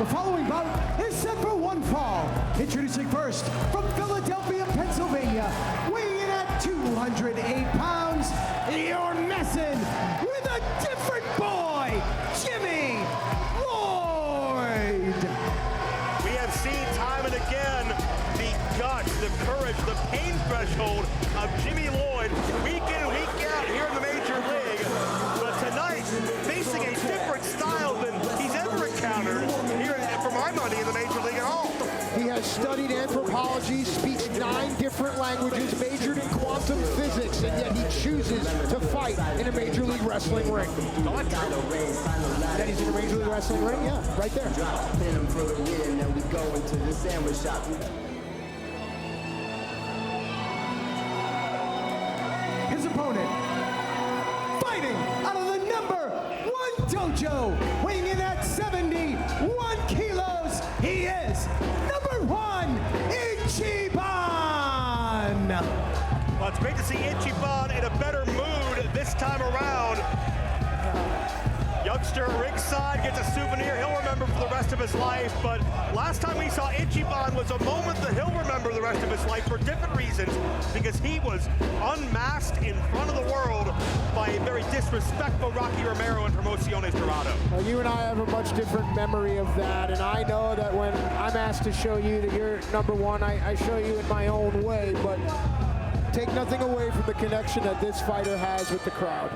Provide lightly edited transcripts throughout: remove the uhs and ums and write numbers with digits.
The following bout is set for one fall. Introducing first, from Philadelphia, Pennsylvania, weighing in at 208 pounds, you're messing with a different boy, Jimmy Lloyd. We have seen time and again the guts, the courage, the pain threshold of Jimmy Lloyd week in and week out here in the Major League. But tonight, facing a different style than he's ever encountered here, for my money, in the Major League at all. He has studied anthropology, speaks 9 different languages, majored in quantum physics, and yet he chooses to fight in a Major League Wrestling ring. That he's in a Major League Wrestling ring? Yeah, right there. His opponent, fighting out of the #1 dojo, weighing in at 71 kilos, he is #1 Ichiban. Well, it's great to see Ichiban in a better mood this time around. Youngster ringside gets a souvenir he'll remember for the rest of his life, but last time we saw Ichiban was a moment that he'll remember the rest of his life for different reasons, because he was unmasked in front of the world by a very disrespectful Rocky Romero and Promociones Dorado. Well, you and I have a much different memory of that, and I know that when I'm asked to show you that you're #1, I show you in my own way, but take nothing away from the connection that this fighter has with the crowd.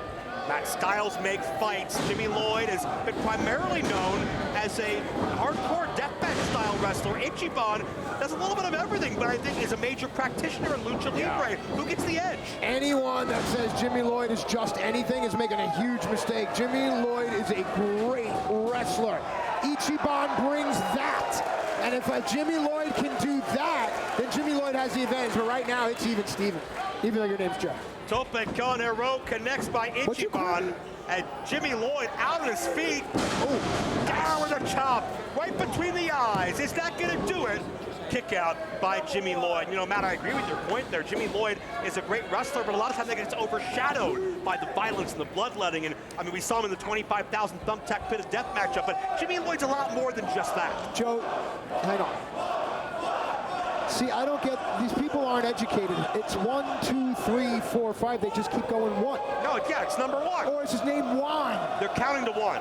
Matt, styles make fights. Jimmy Lloyd has been primarily known as a hardcore deathmatch style wrestler. Ichiban does a little bit of everything, but I think is a major practitioner in lucha libre. Who gets the edge? Anyone that says Jimmy Lloyd is just anything is making a huge mistake. Jimmy Lloyd is a great wrestler. Ichiban brings that. And if Jimmy Lloyd can do that, then Jimmy Lloyd has the advantage. But right now, it's even Steven, even though your name's Jeff. Tope Conero connects by Ichiban, and Jimmy Lloyd out on his feet. Oh, down with a chop, right between the eyes. Is that gonna do it? Kick out by Jimmy Lloyd. You know, Matt, I agree with your point there. Jimmy Lloyd is a great wrestler, but a lot of times it gets overshadowed by the violence and the bloodletting. And I mean, we saw him in the 25,000 thumbtack pit of death matchup, but Jimmy Lloyd's a lot more than just that. Joe, hang on. See, I don't get, these people aren't educated. It's 1, 2, 3, 4, 5. They just keep going 1. No, yeah, it's #1. Or is his name Juan? They're counting to 1.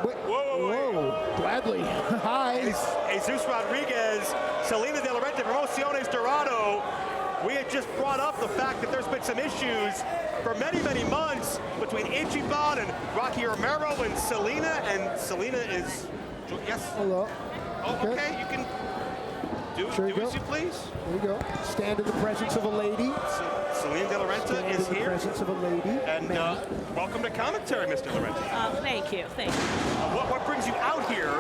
Wait, whoa, gladly. Hi. Jesus Rodriguez, Selena De La Renta, Promociones Dorado. We had just brought up the fact that there's been some issues for many, many months between Ichiban and Rocky Romero and Selena is, yes? Hello. Oh, okay, you can do as you please. There you go. Stand in the presence of a lady. Selena De La Renta is in the here. presence of a lady. And welcome to commentary, Mr. De La Renta. Thank you. What brings you out here,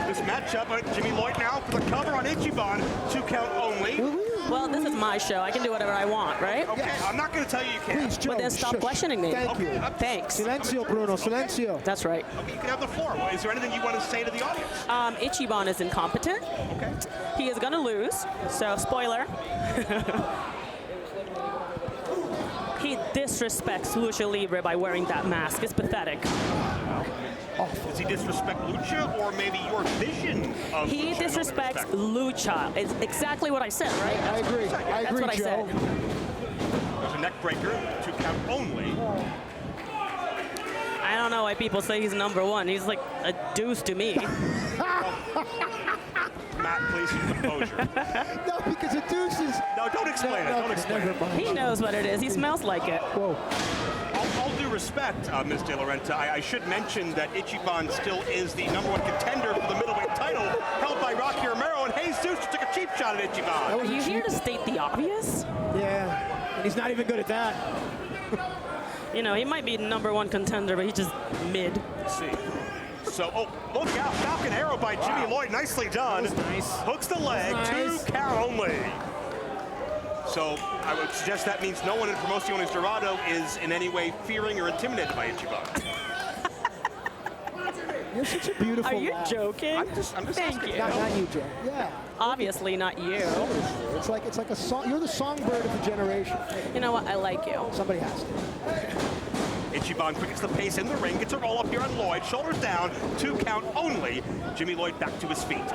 this matchup, Jimmy Lloyd now for the cover on Ichiban, 2 count only. Well, this is my show. I can do whatever I want, right? Okay, Yes. I'm not going to tell you you can't. Please, Joe, But then stop shush. questioning me. Thank you. Thanks. Silencio, Bruno, silencio. That's right. Okay, you can have the floor. Is there anything you want to say to the audience? Ichiban is incompetent. Okay. He is going to lose. So, spoiler. He disrespects Lucha Libre by wearing that mask. It's pathetic. Does he disrespect Lucha or maybe your vision of He Lucha? disrespects Lucha. It's exactly what I said, right? I agree. I That's agree, what I Joe. said. There's a neck breaker, 2 count only. I don't know why people say he's #1. He's like a deuce to me. Matt, please, composure. No, because the deuce is... No, don't explain it. Don't explain Never it. mind. He knows what it is. He smells like it. Whoa. All due respect, Ms. De La Renta, I should mention that Ichiban still is the #1 contender for the middleweight title, held by Rocky Romero, and Jesus took a cheap shot at Ichiban. Are you here to state the obvious? Yeah, and he's not even good at that. You know, he might be #1 contender, but he's just mid. Let's see. So, look out, Falcon Arrow by Jimmy Lloyd, nicely done. That was nice. Hooks the leg, That was nice. 2 count only. So, I would suggest that means no one in Promociones Dorado is in any way fearing or intimidated by Ichiban. You're such a beautiful Are you laugh. joking? I'm just Thank asking. you. Not you, Joe. Yeah. Obviously not you. It's like a song. You're the songbird of the generation. You know what? I like you. Somebody has to. Ichiban quickens the pace in the ring, gets a roll up here on Lloyd, shoulders down, 2 count only. Jimmy Lloyd back to his feet.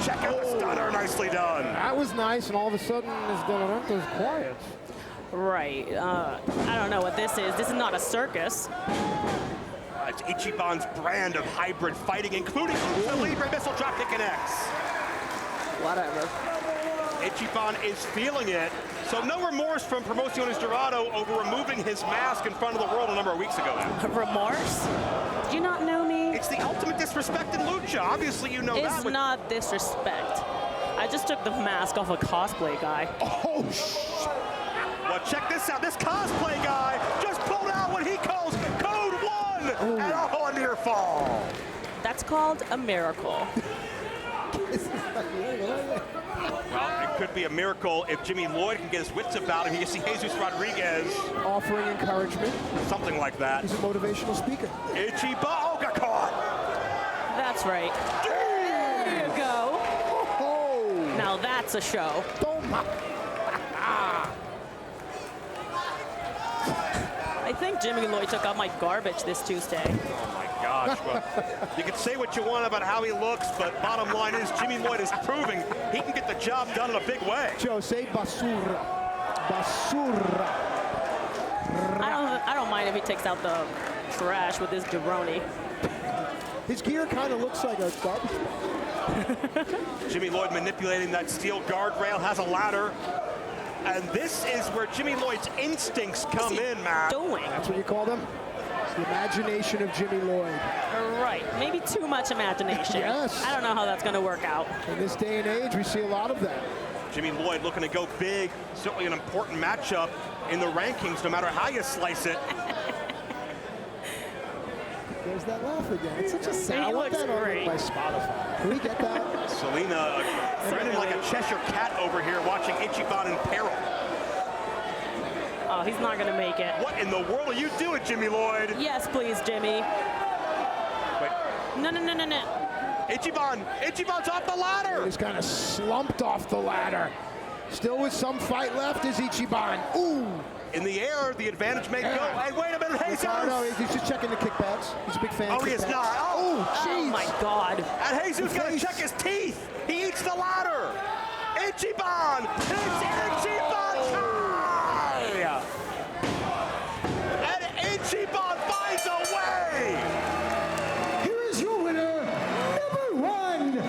Check out the stunner, nicely done. That was nice, and all of a sudden, Ms. De Laurentiis quiet. Right. I don't know what this is. This is not a circus. It's Ichiban's brand of hybrid fighting, including the Libre missile dropkick and X. Whatever. Ichiban is feeling it. So no remorse from Promociones Dorado over removing his mask in front of the world a number of weeks ago now. Remorse? Do you not know me? It's the ultimate disrespect in lucha. Obviously you know that. It's not disrespect. I just took the mask off a cosplay guy. Oh, shit. Well, check this out. This cosplay guy just pulled out what he calls Code 1 and a near fall. That's called a miracle. Well, it could be a miracle if Jimmy Lloyd can get his wits about him. You can see Jesus Rodriguez. Offering encouragement. Something like that. He's a motivational speaker. Ichiban, oh, got caught. That's right. There you go. Oh, Now that's a show. I think Jimmy Lloyd took out my garbage this Tuesday. Oh my gosh. Well, you can say what you want about how he looks, but bottom line is Jimmy Lloyd is proving he can get the job done in a big way. Joe, say basura. Basura. I don't mind if he takes out the trash with his jabroni. His gear kind of looks like a garbage bag. Jimmy Lloyd manipulating that steel guardrail, has a ladder. And this is where Jimmy Lloyd's instincts come in, Matt. Doing? That's what you call them? The imagination of Jimmy Lloyd. Right. Maybe too much imagination. Yes. I don't know how that's going to work out. In this day and age, we see a lot of that. Jimmy Lloyd looking to go big. Certainly an important matchup in the rankings, no matter how you slice it. There's that laugh again. It's such a sound. I want looks that on great. my Spotify. Can we get that? Selena threatening like a Cheshire cat over here, watching Ichiban in peril. Oh, he's not going to make it. What in the world are you doing, Jimmy Lloyd? Yes, please, Jimmy. Wait, No. Ichiban's off the ladder. He's kind of slumped off the ladder. Still with some fight left is Ichiban. Ooh. In the air, the advantage may go. Hey, wait a minute, Jesus! No, he's just checking the kickbacks. He's a big fan of Oh, he is kickbacks. not. Oh, Oh, jeez. my God. and Jesus got to face. check his teeth. He eats the ladder. Ichiban! It's Ichiban time! And Ichiban finds a way! Here is your winner, number 1,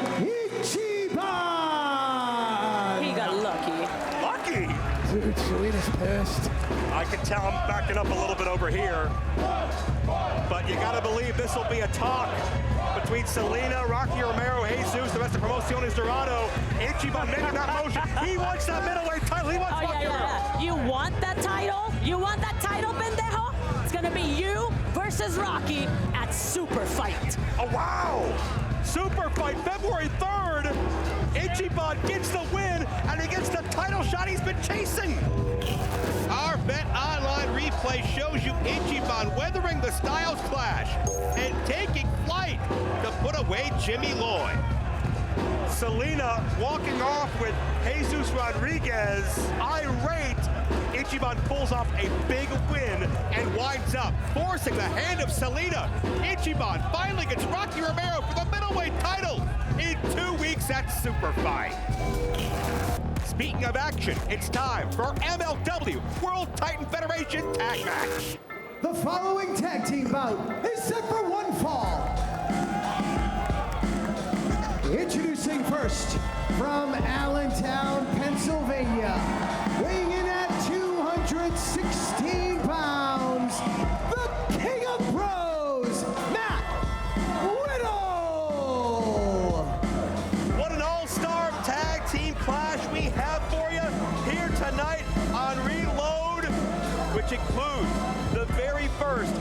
Ichiban! He got lucky. Lucky! Dude, Selena's pissed. I can tell I'm backing up a little bit over here. But you gotta believe this will be a talk between Selena, Rocky Romero, Jesus, the rest of Promociones Dorado. Ichiban making that motion. He wants that middleweight title. He wants Oh, Rocky Romero. yeah. You want that title? You want that title, pendejo? It's going to be you versus Rocky at Super Fight. Oh, wow! Super fight February 3rd. Ichiban gets the win, and he gets the title shot he's been chasing. Our Bet Online replay shows you Ichiban weathering the Styles Clash and taking flight to put away Jimmy Lloyd. Selena walking off with Jesus Rodriguez, irate. Ichiban pulls off a big win and winds up forcing the hand of Selena. Ichiban finally gets Rocky Romero for the middleweight title in 2 weeks at Super Fight. Speaking of action, it's time for MLW World Titan Federation Tag Match. The following tag team bout is set for one fall. Introducing first, from Allentown, Pennsylvania, weighing in at 216 pounds, the King of Pros, Matt Riddle! What an all-star tag team clash we have for you here tonight on Reload, which includes the very first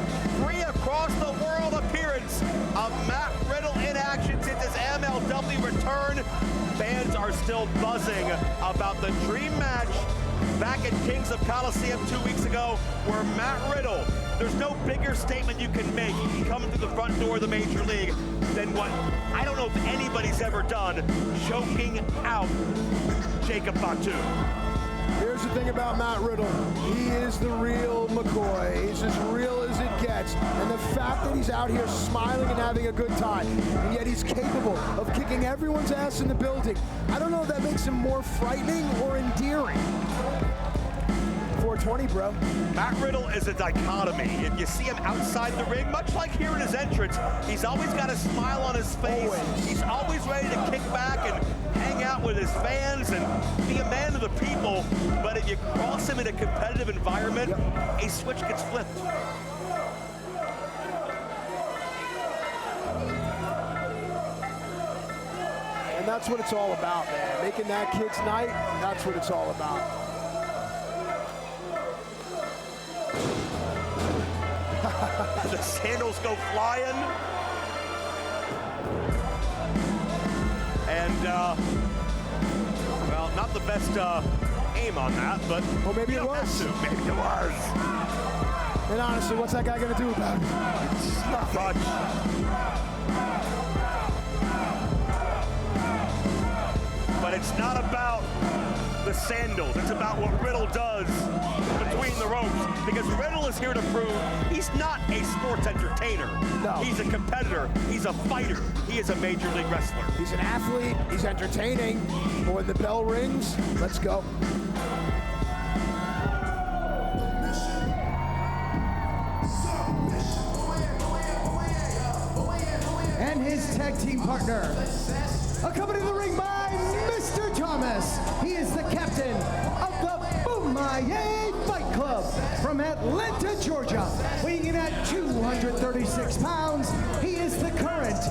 free across the world appearance of Matt Riddle in action since his MLW return. Fans are still buzzing about the dream match back at Kings of Coliseum 2 weeks ago, where Matt Riddle, there's no bigger statement you can make coming through the front door of the Major League than what I don't know if anybody's ever done, choking out Jacob Fatu. Here's the thing about Matt Riddle. He is the real McCoy. He's as real as it gets. And the fact that he's out here smiling and having a good time, and yet he's capable of kicking everyone's ass in the building, I don't know if that makes him more frightening or endearing. 420, bro. Matt Riddle is a dichotomy. If you see him outside the ring, much like here in his entrance, he's always got a smile on his face. Always. He's always ready to kick back and hang out with his fans and be a man of the people. But if you cross him in a competitive environment, a switch gets flipped. And that's what it's all about, man. Making that kid's night, that's what it's all about. The sandals go flying. And, well, not the best aim on that, but well, maybe you it don't was. have to. Maybe it was. And honestly, what's that guy gonna do about it? Not much. But it's not about the sandals. It's about what Riddle does between the ropes. Because Riddle is here to prove he's not a sports entertainer. No. He's a competitor. He's a fighter. He is a major league wrestler. He's an athlete. He's entertaining. But when the bell rings, let's go. And his tag team partner, accompanied to the ring by Mr. Thomas. He is the captain of the Boomaye Fight Club from Atlanta, Georgia. Weighing in at 236 pounds, he is the current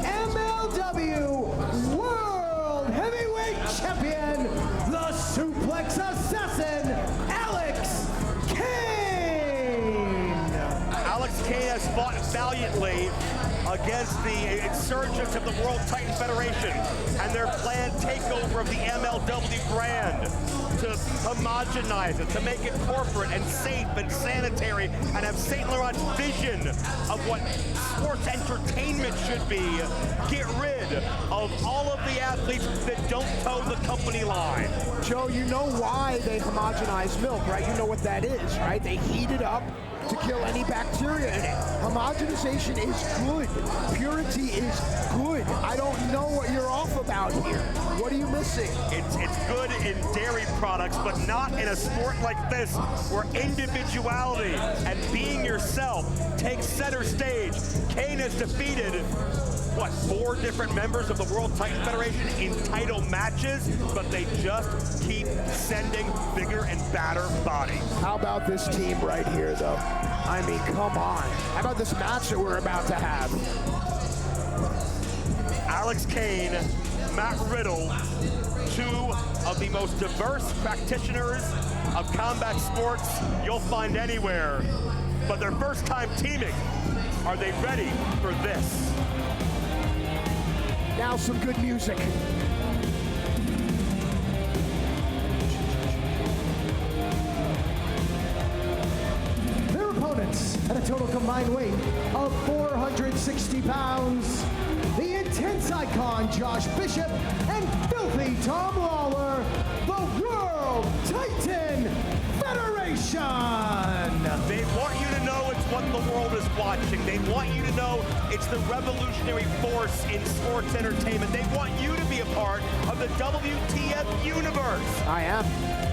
MLW World Heavyweight Champion, the Suplex Assassin, Alex Kane. Alex Kane has fought valiantly against the insurgents of the World Titan Federation and their planned takeover of the MLW brand, to homogenize it, to make it corporate and safe and sanitary, and have St. Laurent's vision of what sports entertainment should be. Get rid of all of the athletes that don't toe the company line. Joe, you know why they homogenize milk, right? You know what that is, right? They heat it up to kill any bacteria in it. Homogenization is good. Purity is good. I don't know what you're off about here. What are you missing? It's good in dairy products, but not in a sport like this, where individuality and being yourself takes center stage. Kane has defeated, what, 4 different members of the World Titan Federation in title matches, but they just keep sending bigger and badder bodies. How about this team right here, though? I mean, come on. How about this match that we're about to have? Alex Kane, Matt Riddle, 2 of the most diverse practitioners of combat sports you'll find anywhere. But their first time teaming. Are they ready for this? Now some good music. Their opponents at a total combined weight of 460 pounds, the intense icon Josh Bishop and filthy Tom Lawler, the World Titan Federation. They want you to know it's what the world is watching. They want you to know it's the revolutionary force in sports entertainment. They want you to be a part of the WTF universe. I am.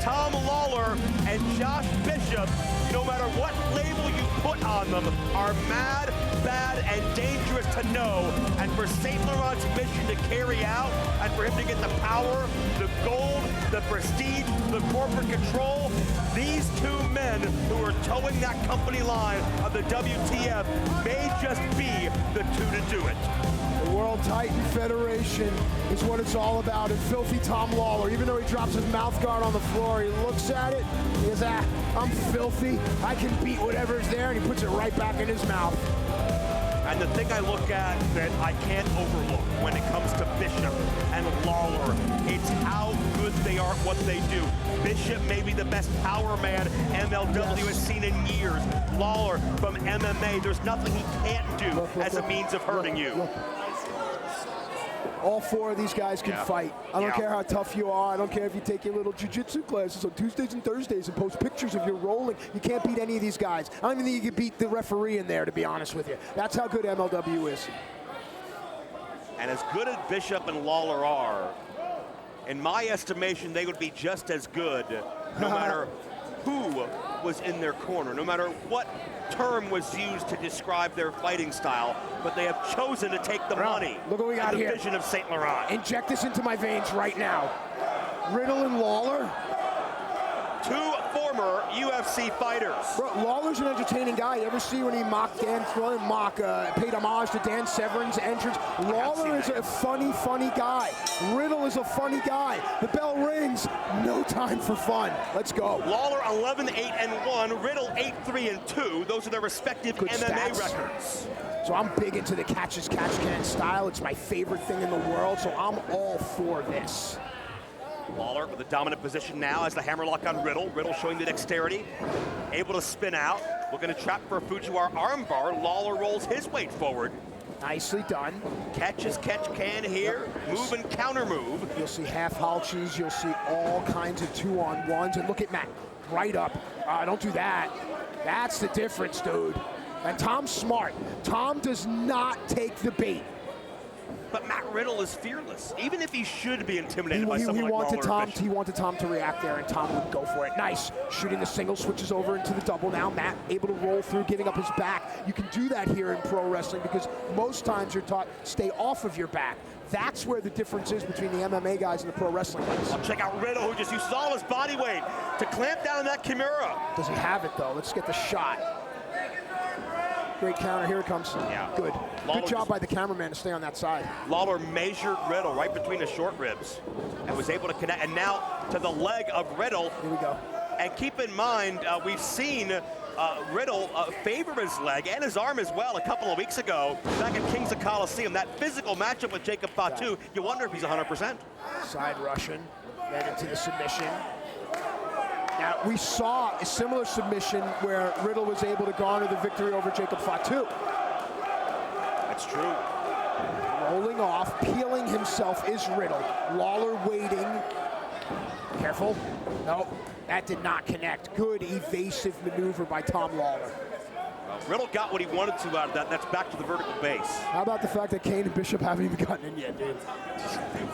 Tom Lawler and Josh Bishop, no matter what label you put on them, are mad, bad, and dangerous to know. And for St. Laurent's mission to carry out, and for him to get the power, the gold, the prestige, the corporate control, these 2 men who are towing that company line of the WTF may just be the 2 to do it. The World Titan Federation is what it's all about. And filthy Tom Lawler, even though he drops his mouth guard on the floor, he looks at it, he goes, I'm filthy, I can beat whatever's there, and he puts it right back in his mouth. And the thing I look at that I can't overlook when it comes to Bishop and Lawler, it's how good they are at what they do. Bishop may be the best power man MLW has seen in years. Lawler from MMA, there's nothing he can't do as a means of hurting you. All four of these guys can fight. I don't Yeah. care how tough you are. I don't care if you take your little jiu-jitsu classes on Tuesdays and Thursdays and post pictures of your rolling. You can't beat any of these guys. I don't even think you can beat the referee in there, to be honest with you. That's how good MLW is. And as good as Bishop and Lawler are, in my estimation, they would be just as good no matter who was in their corner, no matter what term was used to describe their fighting style, but they have chosen to take the money. Look what we got and the here. vision of St. Laurent. Inject this into my veins right now. Riddle and Lawler. Two former UFC fighters. Bro, Lawler's an entertaining guy. You ever see when he paid homage to Dan Severn's entrance? Lawler is a funny guy. Riddle is a funny guy. The bell rings. No time for fun. Let's go. Lawler 11-8-1, Riddle 8-3-2. Those are their respective Good MMA stats. records. So I'm big into the catch-as-catch-can style. It's my favorite thing in the world, so I'm all for this. Lawler with a dominant position now as the hammerlock on Riddle. Riddle showing the dexterity, able to spin out. Looking to trap for a Fujiwara armbar. Lawler rolls his weight forward. Nicely done. Catch as catch can here. Move and counter move. You'll see half halches. You'll see all kinds of 2-on-1s. And look at Matt, right up. Don't do that. That's the difference, dude. And Tom's smart. Tom does not take the bait. But Matt Riddle is fearless, even if he should be intimidated by someone like Lawler. He wanted Tom to react there, and Tom would go for it. Nice. Shooting the single, switches over into the double. Now Matt able to roll through, giving up his back. You can do that here in pro wrestling because most times you're taught stay off of your back. That's where the difference is between the MMA guys and the pro wrestling guys. Check out Riddle, who just used all his body weight to clamp down that Kimura. Does he have it, though? Let's get the shot. Great counter. Here it comes. Yeah. Good. Lawler Good job by the cameraman to stay on that side. Lawler measured Riddle right between the short ribs and was able to connect. And now to the leg of Riddle. Here we go. And keep in mind, we've seen Riddle favor his leg and his arm as well a couple of weeks ago back at Kings of Coliseum. That physical matchup with Jacob Fatu, you wonder if he's 100%. Side Russian, then into the submission. Now, we saw a similar submission where Riddle was able to garner the victory over Jacob Fatu. That's true. Rolling off, peeling himself is Riddle. Lawler waiting. Careful. Nope, that did not connect. Good evasive maneuver by Tom Lawler. Riddle got what he wanted to out of that. That's back to the vertical base. How about the fact that Kane and Bishop haven't even gotten in yet, dude?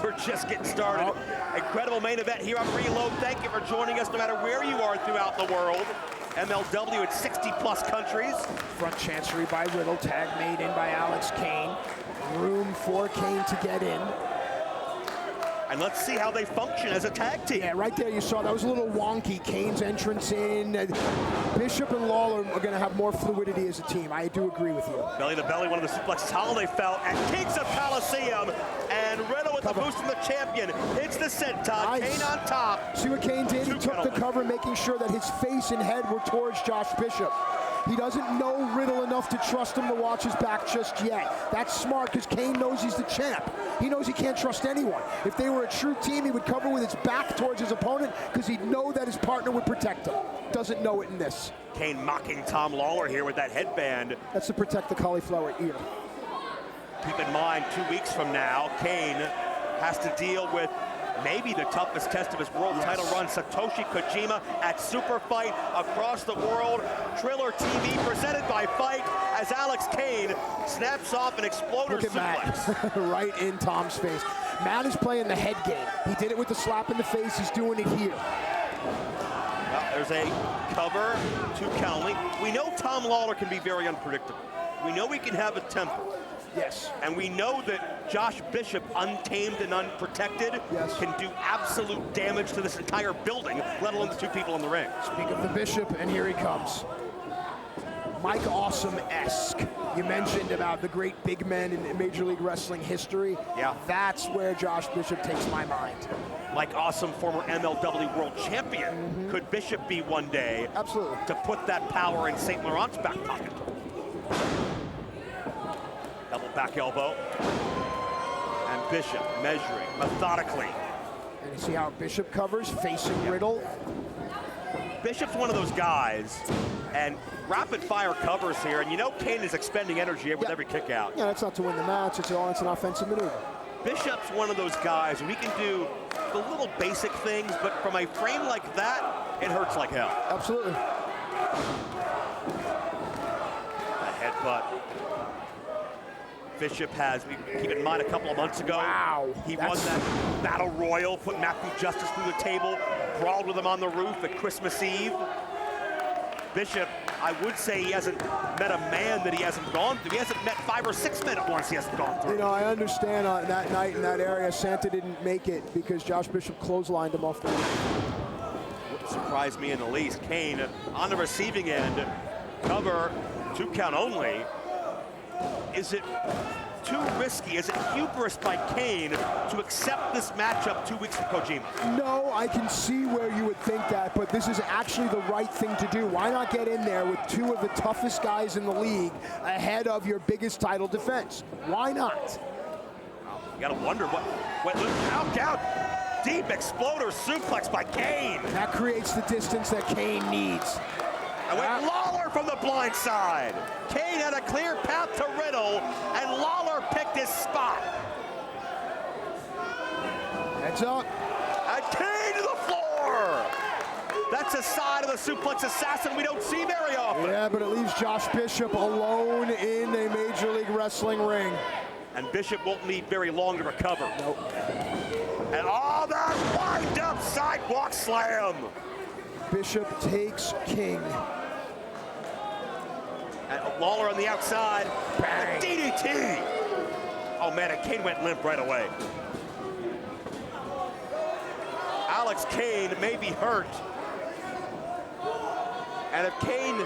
We're just getting started. Incredible main event here on Reload. Thank you for joining us no matter where you are throughout the world. MLW at 60+ countries. Front chancery by Riddle, tag made in by Alex Kane. Room for Kane to get in. And let's see how they function as a tag team. Yeah, right there you saw that was a little wonky. Kane's entrance in. Bishop and Lawler are going to have more fluidity as a team. I do agree with you. Belly to belly, one of the suplexes Holiday felt at Kings of Coliseum. And Riddle with the boost from the champion. Hits the senton. Nice. Kane on top. See what Kane did? He took the cover, making sure that his face and head were towards Josh Bishop. He doesn't know Riddle enough to trust him to watch his back just yet. That's smart because Kane knows he's the champ. He knows he can't trust anyone. If they were a true team, he would cover with his back towards his opponent because he'd know that his partner would protect him. Doesn't know it in this. Kane mocking Tom Lawler here with that headband. That's to protect the cauliflower ear. Keep in mind, 2 weeks from now, Kane has to deal with maybe the toughest test of his world title run, Satoshi Kojima at Super Fight across the world. Triller TV presented by Fight as Alex Kane snaps off an exploder Look at suplex. Matt, right in Tom's face. Matt is playing the head game. He did it with the slap in the face. He's doing it here. Well, there's a cover to Cowley. We know Tom Lawler can be very unpredictable. We know he can have a temper. Yes. And we know that Josh Bishop, untamed and unprotected, can do absolute damage to this entire building, let alone the two people in the ring. Speak of the Bishop, and here he comes. Mike Awesome-esque. You mentioned about the great big men in Major League Wrestling history. Yeah. That's where Josh Bishop takes my mind. Mike Awesome, former MLW world champion. Could Bishop be one day? Absolutely. To put that power in St. Laurent's back pocket. Double back elbow. And Bishop measuring methodically. And you see how Bishop covers, facing Riddle. Bishop's one of those guys, and rapid fire covers here, and you know Kane is expending energy with every kick out. Yeah, that's not to win the match, it's an offensive maneuver. Bishop's one of those guys who he can do the little basic things, but from a frame like that, it hurts like hell. Absolutely. That headbutt. Bishop has, keep in mind, a couple of months ago, he won that battle royal, put Matthew Justice through the table, brawled with him on the roof at Christmas Eve. Bishop, I would say he hasn't met a man that he hasn't gone through. He hasn't met 5 or 6 men at once he hasn't gone through. You know, I understand on that night in that area, Santa didn't make it because Josh Bishop clotheslined him off the ring. Wouldn't surprise me in the least. Kane on the receiving end, cover, 2 count only. Is it too risky? Is it hubris by Kane to accept this matchup 2 weeks from Kojima? No, I can see where you would think that, but this is actually the right thing to do. Why not get in there with 2 of the toughest guys in the league ahead of your biggest title defense? Why not? You gotta wonder what look, count out. Deep exploder suplex by Kane. That creates the distance that Kane needs. And with Lawler from the blind side. Kane had a clear path to Riddle, and Lawler picked his spot. Heads up. And Kane to the floor. That's a side of the suplex assassin we don't see very often. Yeah, but it leaves Josh Bishop alone in a Major League Wrestling ring. And Bishop won't need very long to recover. Nope. And all that wind-up sidewalk slam. Bishop takes King. And Lawler on the outside. Bang. DDT. Oh man, and Kane went limp right away. Alex Kane may be hurt. And if Kane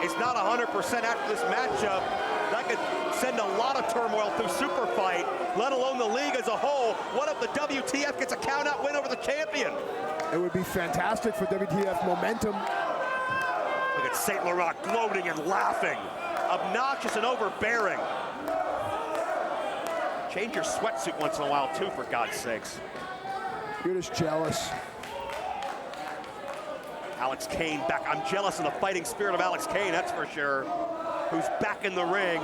is not 100% after this matchup, that could send a lot of turmoil through Super Fight, let alone the league as a whole. What if the WTF gets a count-out win over the champion? It would be fantastic for WTF momentum. Look at St. Laurent gloating and laughing. Obnoxious and overbearing. Change your sweatsuit once in a while, too, for God's sakes. You're just jealous. Alex Kane back. I'm jealous of the fighting spirit of Alex Kane, that's for sure. Who's back in the ring,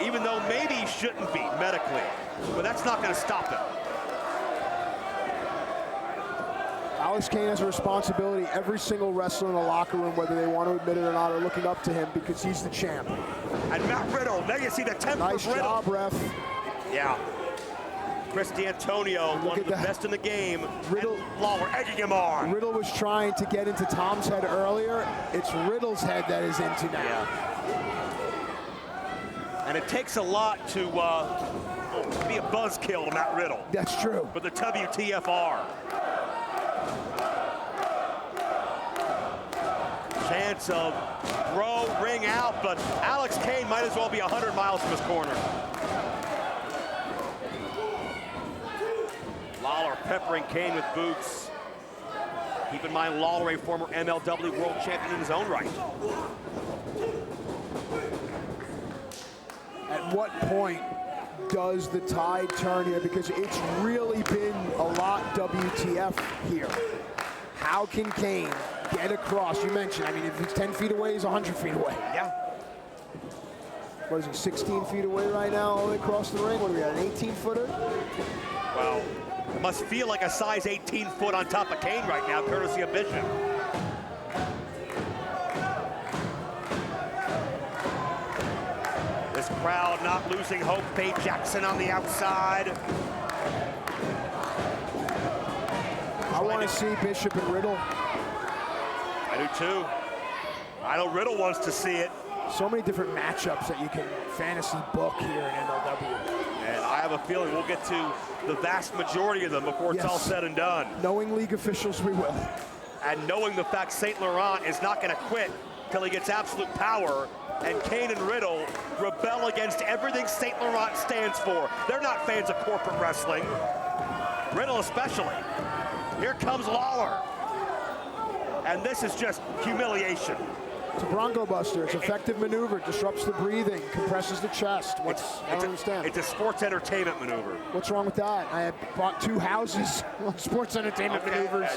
even though maybe he shouldn't be medically. But that's not going to stop him. Alex Kane has a responsibility. Every single wrestler in the locker room, whether they want to admit it or not, are looking up to him because he's the champ. And Matt Riddle, there you see the temper Nice of Riddle. job, ref. Yeah. Chris D'Antonio, one of the best in the game. Riddle, and Lawler egging him on. Riddle was trying to get into Tom's head earlier. It's Riddle's head that is into now. Yeah. And it takes a lot to be a buzzkill to Matt Riddle. That's true. But the WTFR. Chance of throw, ring out, but Alex Kane might as well be 100 miles from his corner. Lawler peppering Kane with boots. Keep in mind, Lawler, a former MLW world champion in his own right. At what point does the tide turn here? Because it's really been a lot WTF here. How can Kane get across? You mentioned, I mean, if he's 10 feet away, he's 100 feet away. Yeah. What is he, 16 feet away right now, all the way across the ring? What are we at, an 18-footer? Well, it must feel like a size 18-foot on top of Kane right now, courtesy of Bishop. This crowd not losing hope. Faye Jackson on the outside. I want to see Bishop and Riddle. I do too. I know Riddle wants to see it. So many different matchups that you can fantasy book here in MLW. And I have a feeling we'll get to the vast majority of them before it's all said and done. Knowing league officials, we will. And knowing the fact St. Laurent is not going to quit till he gets absolute power, and Kane and Riddle rebel against everything St. Laurent stands for. They're not fans of corporate wrestling. Riddle especially. Here comes Lawler. And this is just humiliation. It's a Bronco Buster. It's effective maneuver. Disrupts the breathing. Compresses the chest. I don't understand. It's a sports entertainment maneuver. What's wrong with that? I have bought 2 houses on sports entertainment maneuvers.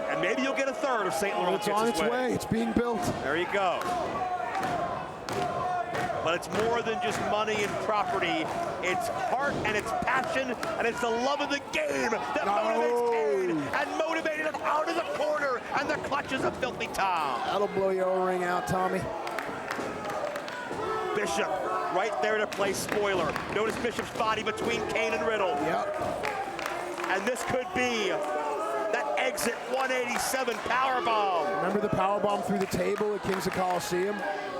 And maybe you'll get a third if St. Laurent It's on its way. It's being built. There you go. but it's more than just money and property. It's heart and it's passion and it's the love of the game that motivates Kane and motivated him out of the corner and the clutches of Filthy Tom. That'll blow your O-ring out, Tommy. Bishop right there to play spoiler. Notice Bishop's body between Kane and Riddle. Yep. And this could be that exit 187 powerbomb. Remember the powerbomb through the table at Kings of Coliseum?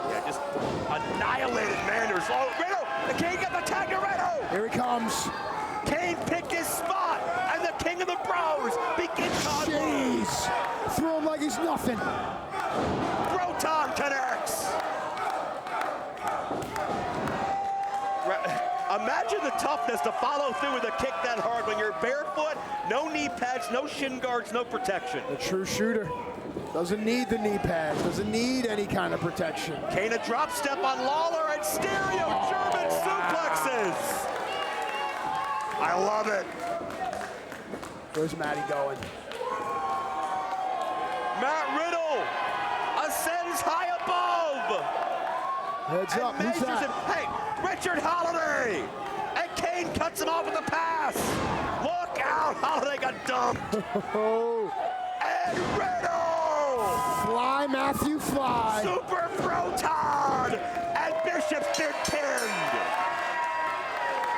Yeah, just annihilated Manders. Oh, Riddle! The King got the tag to Riddle! Here he comes. Kane picked his spot, and the King of the Bros begins on. Jeez. Throw him like he's nothing. Proton connects. Imagine the toughness to follow through with a kick that hard when you're barefoot, no knee pads, no shin guards, no protection. A true shooter. Doesn't need the knee pads, doesn't need any kind of protection. Kane a drop step on Lawler and stereo German suplexes. I love it. Where's Matty going? Matt Riddle ascends high above. Heads up, who's measures that? him. Hey, Richard Holiday. And Kane cuts him off with the pass. Look out, Holiday got dumped. And Riddle. Fly, Matthew, fly. Super Proton. And Bishop's been pinned.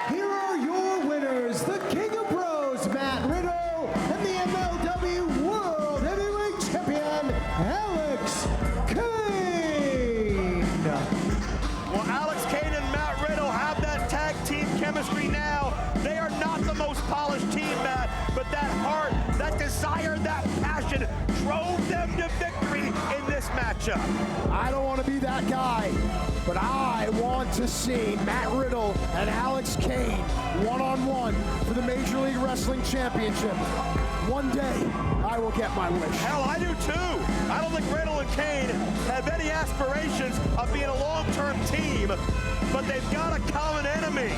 Here are your winners, the King of Bros, Matt Riddle, and the MLW World Heavyweight Champion, Alex Kane. Well, Alex Kane and Matt Riddle have that tag team chemistry now. They are not the most polished team, Matt, but that heart, that desire, that passion drove them to victory in this matchup. I don't want to be that guy, but I want to see Matt Riddle and Alex Kane one-on-one for the Major League Wrestling Championship. One day, I will get my wish. Hell, I do too. I don't think Riddle and Kane have any aspirations of being a long-term team, but they've got a common enemy.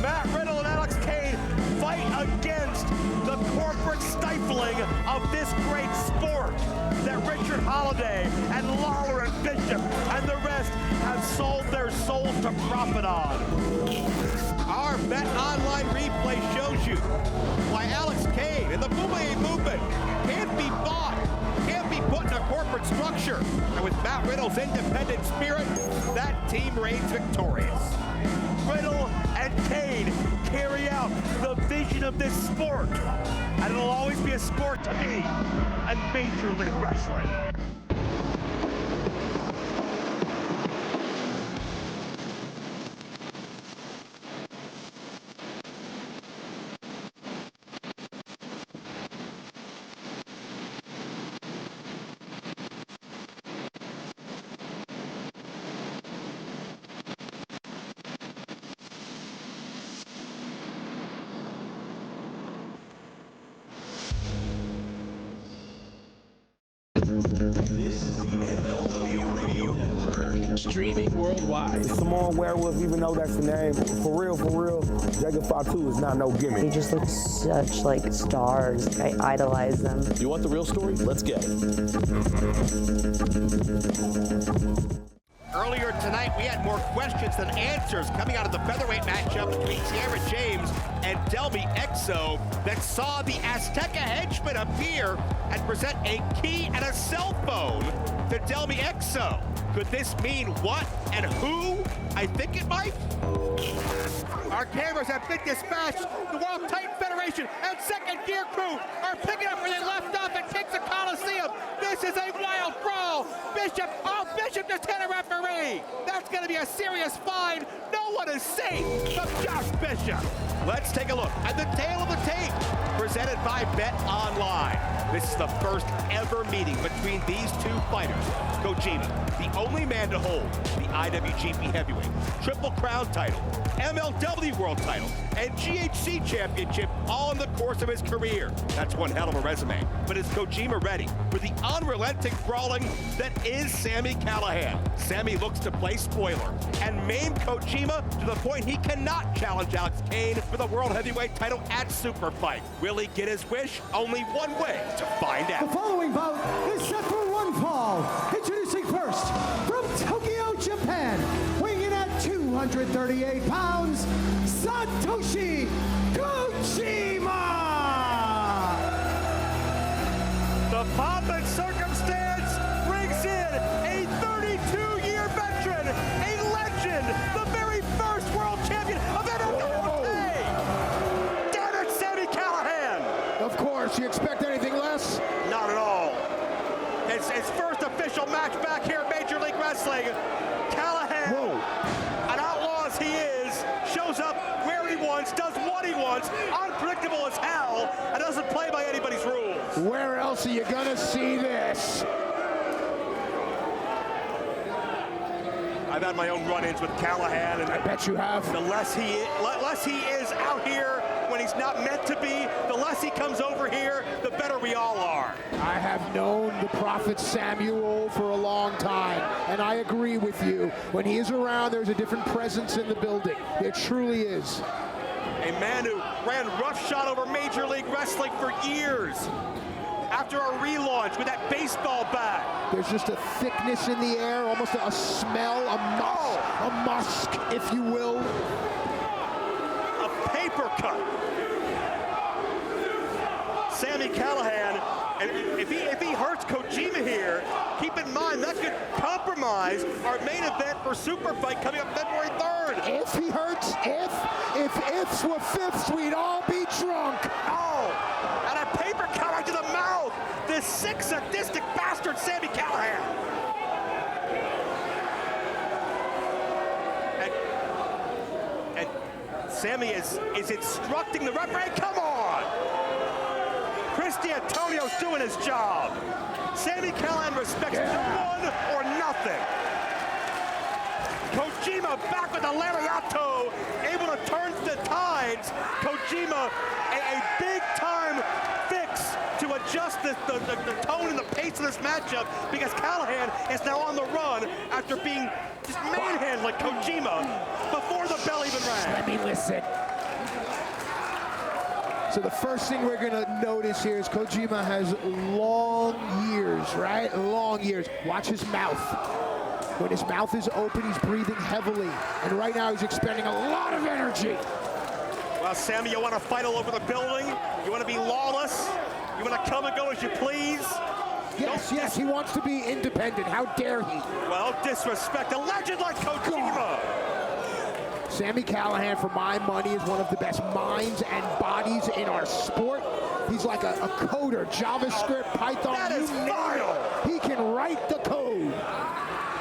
Matt Riddle and Alex Kane fight against the corporate stifling of this great sport that Richard Holiday and Lawler and Bishop and the rest have sold their souls to profit on. Our Bet Online replay shows you why Alex Kane and the Boomerang movement can't be bought, can't be put in a corporate structure. And with Matt Riddle's independent spirit, that team reigns victorious. Riddle and Kane carry out the vision of this sport. And it'll always be a sport to me and Major League Wrestling. This is the MLW Radio Network. Streaming worldwide. Samoan Werewolf, even though that's the name. For real, Jacob Fatu is not no gimmick. They just look such like stars. I idolize them. You want the real story? Let's get it. Earlier tonight, we had more questions than answers coming out of the featherweight matchup between Tiara James and Delby Exo that saw the Azteca henchman appear and present a key and a cell phone to Delby Exo. Could this mean what and who? I think it might. Our cameras have been dispatched. The World Titan Federation and Second Gear crew are picking up where they left off at Kings of Coliseum. This is a wild brawl. Bishop just hit a referee. That's going to be a serious fine. No one is safe from Josh Bishop. Let's take a look at the tail of the tape presented by Bet Online. This is the first ever meeting between these two fighters. Kojima, the only man to hold the IWGP Heavyweight, Triple Crown title, MLW World title, and GHC Championship all in the course of his career. That's one hell of a resume. But is Kojima ready for the unrelenting brawling that is Sami Callihan? Sami looks to play spoiler and maim Kojima to the point he cannot challenge Alex Kane for the World Heavyweight title at Super Fight. Will he get his wish? Only one way to find The out. following bout is set for one fall. Introducing first, from Tokyo, Japan, weighing in at 238 pounds, Satoshi Kojima! The pomp and circumstance brings in a 32-year veteran, a legend, the very first world champion of MLW. Damn it, Sami Callihan! Of course, you expect anything less? Not at all. His first official match back here in Major League Wrestling. Callihan, an outlaw as he is, shows up where he wants, does what he wants, unpredictable as hell, and doesn't play by anybody's rules. Where else are you gonna see this? I've had my own run-ins with Callihan, and I bet you have. the less he is out here when he's not meant to be, the less he comes over here, the better we all are. I have known the Prophet Samuel for a long time, and I agree with you. When he is around, there's a different presence in the building. There truly is. A man who ran roughshod over Major League Wrestling for years. After a relaunch with that baseball bat. There's just a thickness in the air, almost a smell, a musk, if you will. A paper cut. Sami Callihan, and if he hurts Kojima here, keep in mind that could compromise our main event for Super Fight coming up February 3rd. If he hurts, if ifs were fifths, we'd all be drunk. Oh, and a paper cut right to the mouth. This sick, sadistic bastard, Sami Callihan. And Sami is instructing the referee. Come on. Christy Antonio's doing his job. Sami Callihan respects no one or nothing. Kojima back with the lariato, able to turn the tides. Kojima, a big-time fix to adjust the tone and the pace of this matchup, because Callihan is now on the run after being just manhandled like Kojima before the bell even rang. Let me listen. So the first thing we're gonna notice here is Kojima has long years, right? Long years. Watch his mouth. When his mouth is open, he's breathing heavily. And right now he's expending a lot of energy. Well, Sami, you want to fight all over the building? You want to be lawless? You want to come and go as you please? Yes, he wants to be independent. How dare he? Well, disrespect a legend like Kojima. Sami Callihan, for my money, is one of the best minds and bodies in our sport. He's like a coder, JavaScript, Python, That is you name vile. it. He can write the code.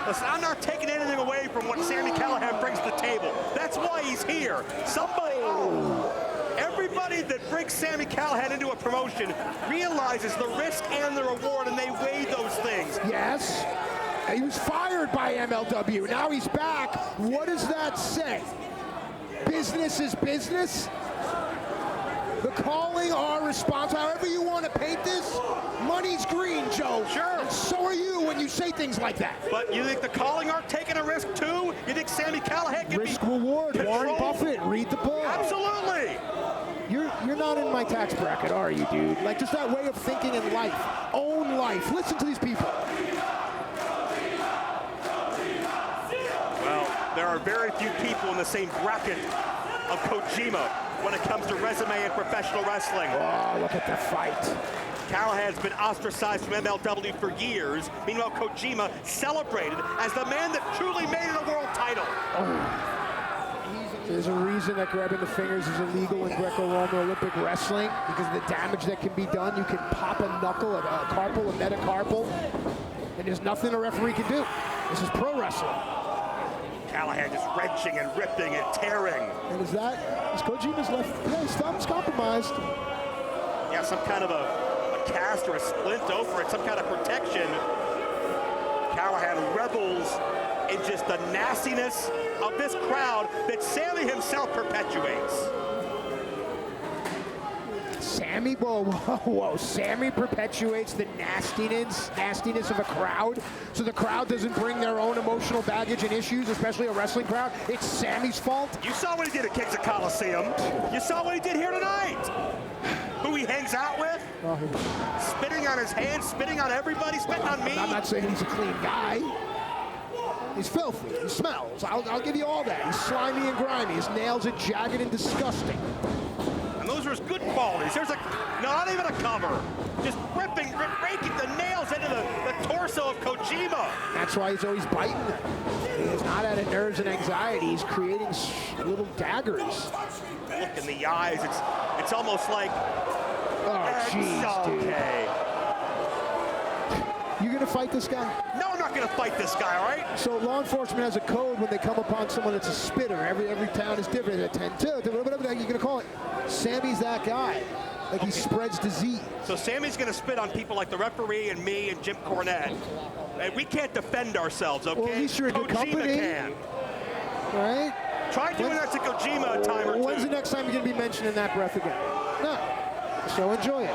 Listen, I'm not taking anything away from what Sami Callihan brings to the table. That's why he's here. Everybody that brings Sami Callihan into a promotion realizes the risk and the reward, and they weigh those things. Yes. He was fired by MLW. Now he's back. What does that say? Business is business. The calling are responsible. However you want to paint this, money's green, Joe. Sure. And so are you when you say things like that. But you think the calling aren't taking a risk too? You think Sami Callihan can Risk be reward. controlled? Warren Buffett, read the book. Absolutely. You're not in my tax bracket, are you, dude? Like, just that way of thinking in life. Own life. Listen to these people. Well, there are very few people in the same bracket of Kojima when it comes to resume and professional wrestling. Oh, look at the fight. Callahan's been ostracized from MLW for years. Meanwhile, Kojima celebrated as the man that truly made it a world title. There's a reason that grabbing the fingers is illegal in Greco-Roman Olympic wrestling, because of the damage that can be done. You can pop a knuckle, a carpal, a metacarpal, and there's nothing a referee can do. This is pro wrestling. Callihan just wrenching and ripping and tearing. And is Kojima's left thumb's compromised? Yeah, some kind of a cast or a splint over it, some kind of protection. Callihan revels in just the nastiness of this crowd that Sami himself perpetuates. Sami, whoa, Sami perpetuates the nastiness of a crowd, so the crowd doesn't bring their own emotional baggage and issues, especially a wrestling crowd. It's Sami's fault. You saw what he did at Kings of Coliseum. You saw what he did here tonight. Who he hangs out with, spitting on his hands, spitting on everybody, spitting on me. I'm not saying he's a clean guy. He's filthy. He smells. I'll give you all that. He's slimy and grimy. His nails are jagged and disgusting. And those are his good qualities. There's not even a cover. Just raking the nails into the torso of Kojima. That's why he's always biting. He's not out of nerves and anxiety. He's creating little daggers. Look in the eyes. It's almost like, oh, jeez, dude. Okay. You gonna fight this guy? No, I'm not gonna fight this guy, all right? So law enforcement has a code when they come upon someone that's a spitter. Every town is different. A 10-2, whatever the heck you're gonna call it. Sammy's that guy. Like he spreads disease. So Sammy's gonna spit on people like the referee and me and Jim Cornette. And we can't defend ourselves, okay? Well, at least you're in good company. Can. All right? Try doing that to Kojima a time or two. When's the next time you're gonna be mentioning that breath again? No. So enjoy it.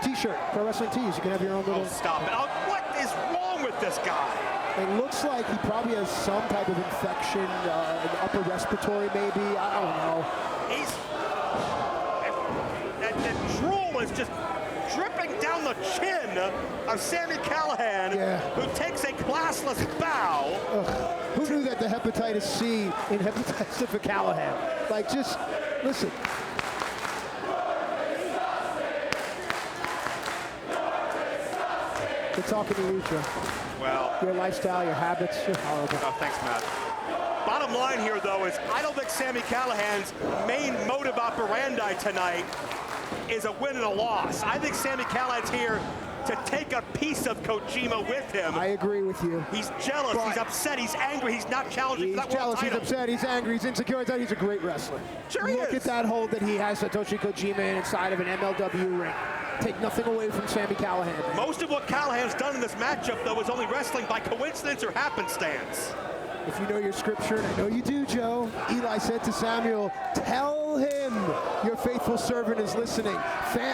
T-shirt, Pro Wrestling Tees. You can have your own little... Oh, stop it. What is wrong with this guy? It looks like he probably has some type of infection, upper respiratory maybe. I don't know. That drool is just dripping down the chin of Sami Callihan, who takes a classless bow. Ugh. Who knew that the hepatitis C in hepatitis for Callihan? Like, just listen. We're talking to you, Joe. Well, your lifestyle, your habits, you're horrible. Oh, thanks, Matt. Bottom line here, though, is I don't think Sami Callihan's main modus operandi tonight is a win and a loss. I think Sami Callihan's here to take a piece of Kojima with him. I agree with you. He's jealous, he's upset, he's angry, he's not challenging for that world jealous, title. He's upset, he's angry, he's insecure. He's a great wrestler. Sure he Look is. at that hold that he has Satoshi Kojima inside of an MLW ring. Take nothing away from Sami Callihan. Most of what Callahan's done in this matchup, though, is only wrestling by coincidence or happenstance. If you know your scripture, and I know you do, Joe, Eli said to Samuel, tell him your faithful servant is listening.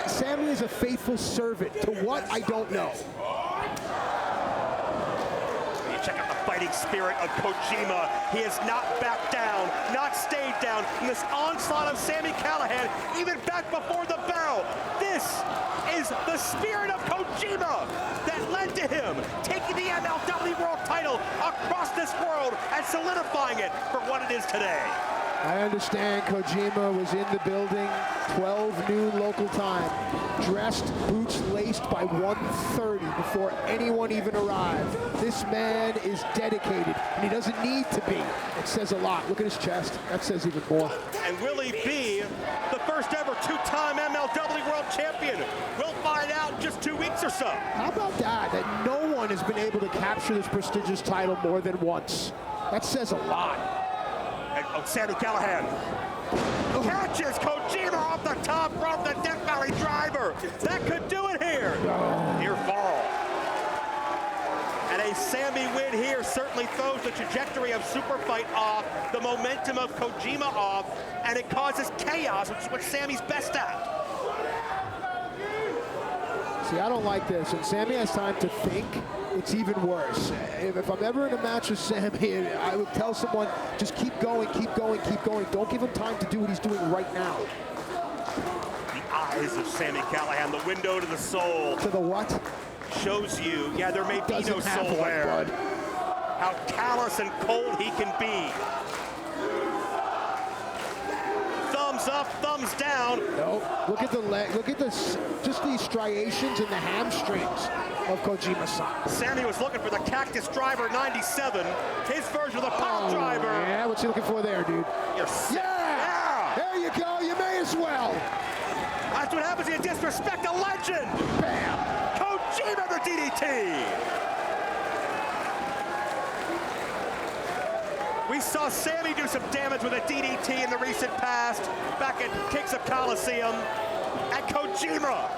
Sami is a faithful servant. To what? I don't know. You check out the fighting spirit of Kojima. He has not backed down, not stayed down in this onslaught of Sami Callihan, even back before the bell. This is the spirit of Kojima that led to him taking the MLW World title across this world and solidifying it for what it is today. I understand Kojima was in the building, 12 noon local time, dressed, boots laced by 1:30 before anyone even arrived. This man is dedicated, and he doesn't need to be. It says a lot. Look at his chest. That says even more. And will he be the first ever two-time MLW World Champion? We'll find out in just 2 weeks or so. How about that? That no one has been able to capture this prestigious title more than once. That says a lot. And Sami Callihan catches Kojima off the top rope, the Death Valley driver. That could do it here. Near fall. And a Sami win here certainly throws the trajectory of Super Fight off, the momentum of Kojima off, and it causes chaos, which is what Sami's best at. See, I don't like this. When Sami has time to think, it's even worse. If I'm ever in a match with Sami, I would tell someone, just keep going, keep going, keep going. Don't give him time to do what he's doing right now. The eyes of Sami Callihan, the window to the soul. To the what? Shows you, yeah, there may be no soul there. How callous and cold he can be. Thumbs up, thumbs down. Nope. Look at the leg. Look at this. Just these striations in the hamstrings of Kojima-san. Sami was looking for the Cactus Driver 97. His version of the Pile Driver. Yeah, what's he looking for there, dude? You're sick. Yeah! There you go. You may as well. That's what happens when you disrespect a legend. Bam! Kojima the DDT. We saw Sami do some damage with a DDT in the recent past, back at Kings of Coliseum. And Kojima,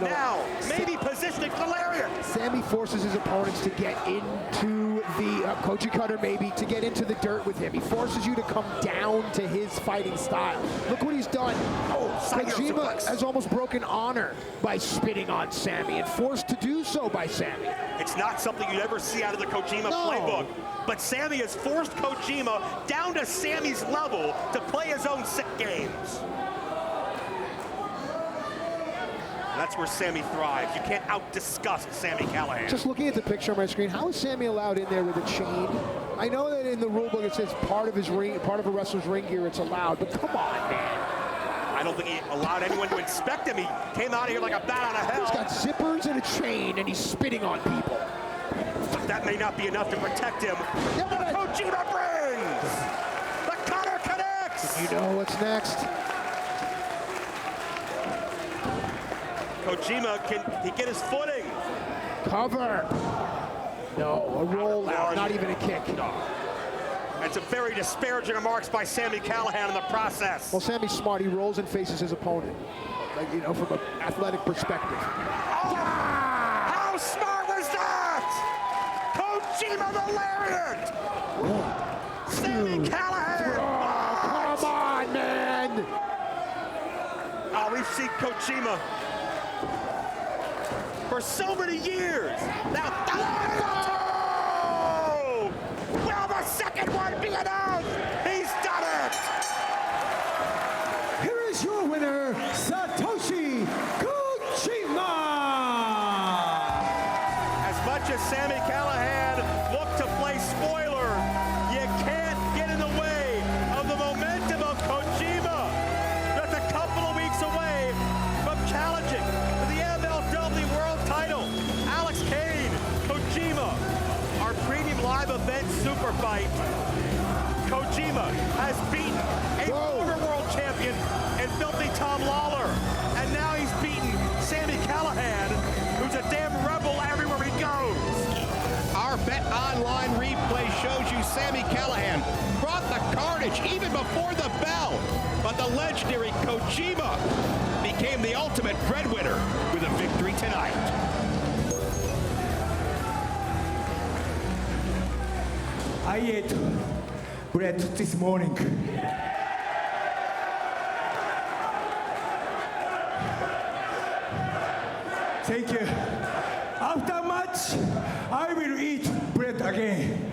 now maybe positioning for the lariat. Sami forces his opponents to get into the Koji Cutter, maybe, to get into the dirt with him. He forces you to come down to his fighting style. Look what he's done. Kojima has almost broken honor by spitting on Sami, and forced to do so by Sami. It's not something you'd ever see out of the Kojima playbook. But Sami has forced Kojima down to Sami's level to play his own sick games. That's where Sammy thrives. You can't out-disgust Sammy Callahan. Just looking at the picture on my screen, how is Sammy allowed in there with a chain? I know that in the rule book it says part of his ring, part of a wrestler's ring gear, it's allowed, but come on, man. I don't think he allowed anyone to inspect him. He came out of here like a bat out of hell. He's got zippers and a chain, and he's spitting on people. But that may not be enough to protect him. Yeah, Kojima brings! The cutter connects! You know what's next? Kojima, can he get his footing? Cover. No, a rollout, not even a kick. And some very disparaging remarks by Sammy Callahan in the process. Well, Sammy's smart. He rolls and faces his opponent, like, you know, from an athletic perspective. Oh, how smart was that? Kojima the lariat! Sammy Callahan! Oh, come on, man! Oh, we've seen Kojima for so many years. Now, oh! Will the second one be enough? He's done it! Here is your winner, Satoshi Kojima! As much as Sammy Callahan looked to play spoiler, you can't get in the way of the momentum of Kojima. Just a couple of weeks away from challenging for the MLW World title. Alex Kane, Kojima, our premium live event super fight. Kojima has beaten a former world champion and Filthy Tom Lawler. And now he's beaten Sammy Callahan, who's a damn rebel everywhere he goes. Our Bet Online replay shows you Sammy Callahan brought the carnage even before the bell. But the legendary Kojima became the ultimate breadwinner with a victory tonight. I ate bread this morning. Thank you. After match, I will eat bread again.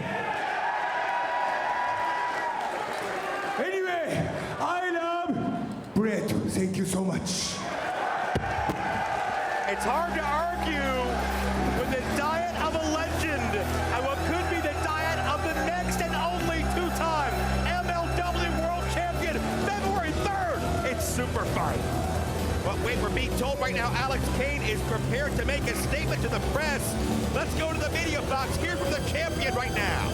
Anyway, I love bread. Thank you so much. It's hard to argue with the diet of a legend and what could be the diet of the next and only two-time MLW World Champion, February 3rd. It's super fun. But wait, we're being told right now Alex Kane is prepared to make a statement to the press. Let's go to the media box. Hear from the champion right now.